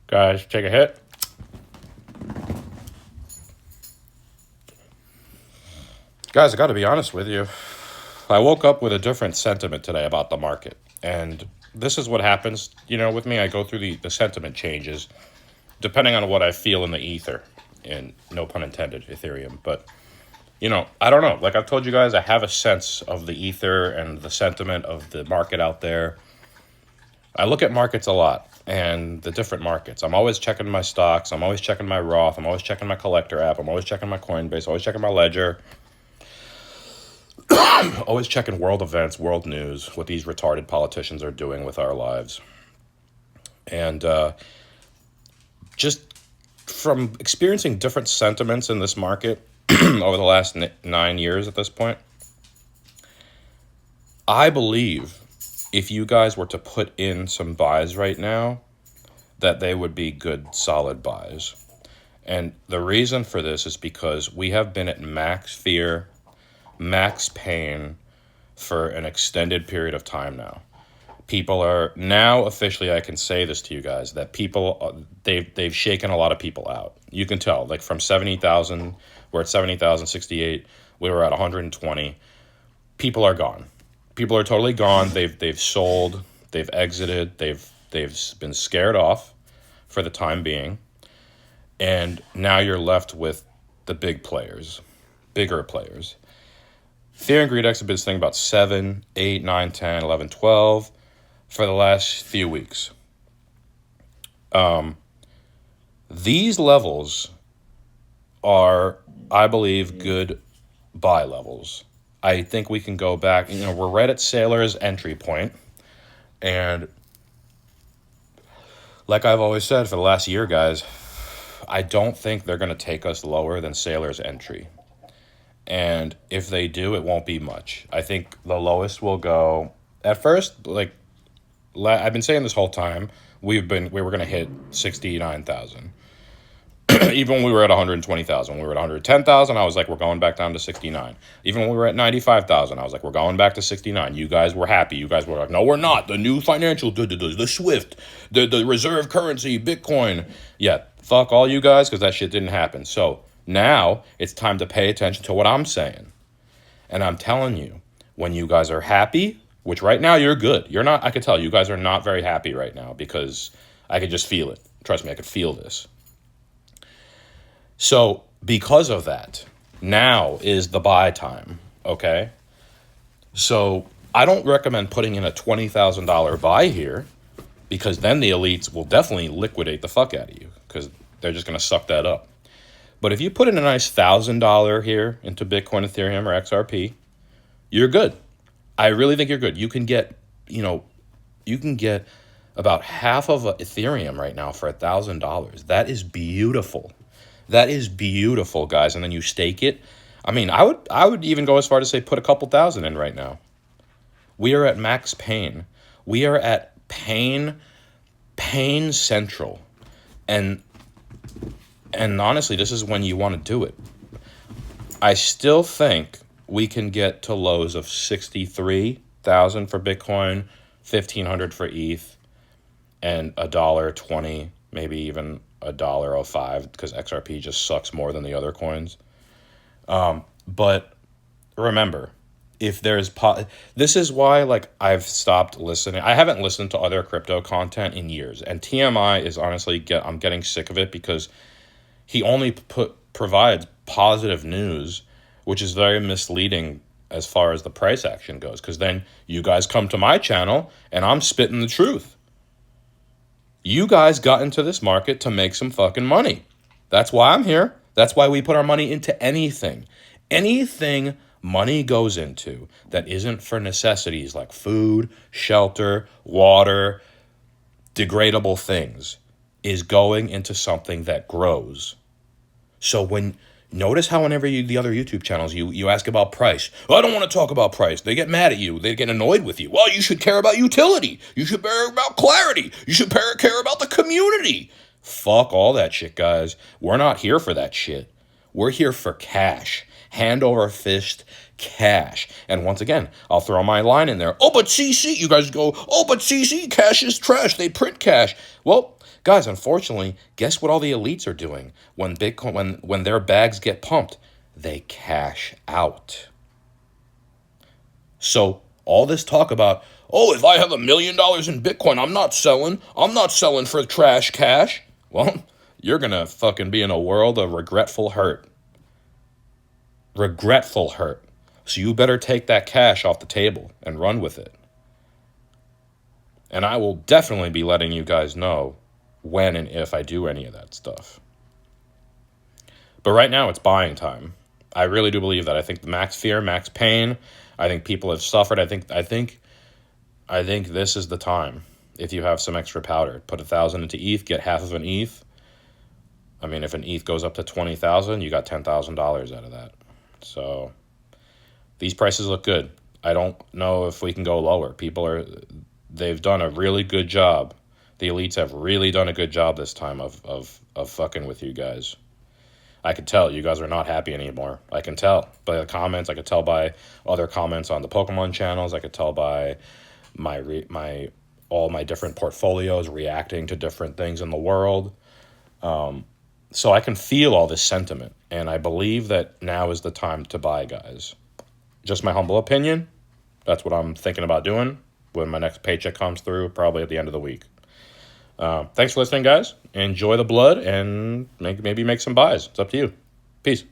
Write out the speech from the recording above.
Guys, take a hit. Guys, I got to be honest with you. I woke up with a different sentiment today about the market. And this is what happens, with me. I go through the sentiment changes depending on what I feel in the ether. And no pun intended, Ethereum. But, I don't know. Like I've told you guys, I have a sense of the ether and the sentiment of the market out there. I look at markets a lot and the different markets. I'm always checking my stocks. I'm always checking my Roth. I'm always checking my collector app. I'm always checking my Coinbase. Always checking my Ledger. Always checking world events, world news, what these retarded politicians are doing with our lives. And just from experiencing different sentiments in this market over the last 9 years at this point, I believe if you guys were to put in some buys right now, that they would be good, solid buys. And the reason for this is because we have been at max fear, max pain for an extended period of time now. People are now officially, I can say this to you guys, that people, they've shaken a lot of people out. You can tell, like from 70,000, we're at 70,000, 68, we were at 120. People are gone. People are totally gone. They've sold, they've exited, they've been scared off for the time being. And now you're left with the big players, bigger players. Fear and Greed X have been saying about 7, 8, 9, 10, 11, 12 for the last few weeks. These levels are, I believe, good buy levels. I think we can go back. We're right at Sailor's entry point. And like I've always said for the last year, guys, I don't think they're going to take us lower than Sailor's entry. And if they do, it won't be much. I think the lowest will go at first. Like I've been saying this whole time, we were going to hit 69,000. Even when we were at 120,000, when we were at 110,000, I was like, we're going back down to 69. Even when we were at 95,000, I was like, we're going back to 69. You guys were happy. You guys were like, no, we're not. The new financial, the SWIFT, the reserve currency, Bitcoin. Yeah, fuck all you guys, because that shit didn't happen. So now it's time to pay attention to what I'm saying. And I'm telling you, when you guys are happy, which right now you're good. You're not, I could tell you guys are not very happy right now because I could just feel it. Trust me, I could feel this. So because of that, now is the buy time, okay? So I don't recommend putting in a $20,000 buy here because then the elites will definitely liquidate the fuck out of you because they're just going to suck that up. But if you put in a nice $1,000 here into Bitcoin, Ethereum, or XRP, you're good. I really think you're good. You can get, about half of Ethereum right now for $1,000. That is beautiful. That is beautiful, guys. And then you stake it. I mean, I would even go as far to say put a couple thousand in right now. We are at max pain. We are at pain central. And honestly, this is when you want to do it. I still think we can get to lows of 63,000 for Bitcoin, 1,500 for ETH, and $1.20, maybe even $1.05 because XRP just sucks more than the other coins. But remember, if there's this is why I've stopped listening. I haven't listened to other crypto content in years, and TMI is honestly I'm getting sick of it because he only provides positive news, which is very misleading as far as the price action goes. Because then you guys come to my channel and I'm spitting the truth. You guys got into this market to make some fucking money. That's why I'm here. That's why we put our money into anything. Anything money goes into that isn't for necessities like food, shelter, water, degradable things is going into something that grows. So notice how whenever the other YouTube channels, you ask about price. I don't want to talk about price. They get mad at you. They get annoyed with you. Well, you should care about utility. You should care about clarity. You should care about the community. Fuck all that shit, guys. We're not here for that shit. We're here for cash. Hand over fist cash. And once again, I'll throw my line in there. Oh, but CC, you guys go, oh, but CC, cash is trash. They print cash. Well, Guys, unfortunately, guess what all the elites are doing when Bitcoin when their bags get pumped? They cash out. So all this talk about, oh, if I have $1 million in Bitcoin, I'm not selling. I'm not selling for trash cash. Well, you're gonna fucking be in a world of regretful hurt. Regretful hurt. So you better take that cash off the table and run with it. And I will definitely be letting you guys know when and if I do any of that stuff. But right now it's buying time. I really do believe that. I think the max fear, max pain. I think people have suffered. I think this is the time. If you have some extra powder, put 1,000 into ETH, get half of an ETH. I mean, if an ETH goes up to 20,000, you got $10,000 out of that. So these prices look good. I don't know if we can go lower. They've done a really good job. The elites have really done a good job this time of fucking with you guys. I could tell you guys are not happy anymore. I can tell by the comments. I could tell by other comments on the Pokemon channels. I could tell by all my different portfolios reacting to different things in the world. So I can feel all this sentiment, and I believe that now is the time to buy, guys. Just my humble opinion. That's what I'm thinking about doing when my next paycheck comes through, probably at the end of the week. Thanks for listening, guys. Enjoy the blood and maybe make some buys. It's up to you. Peace.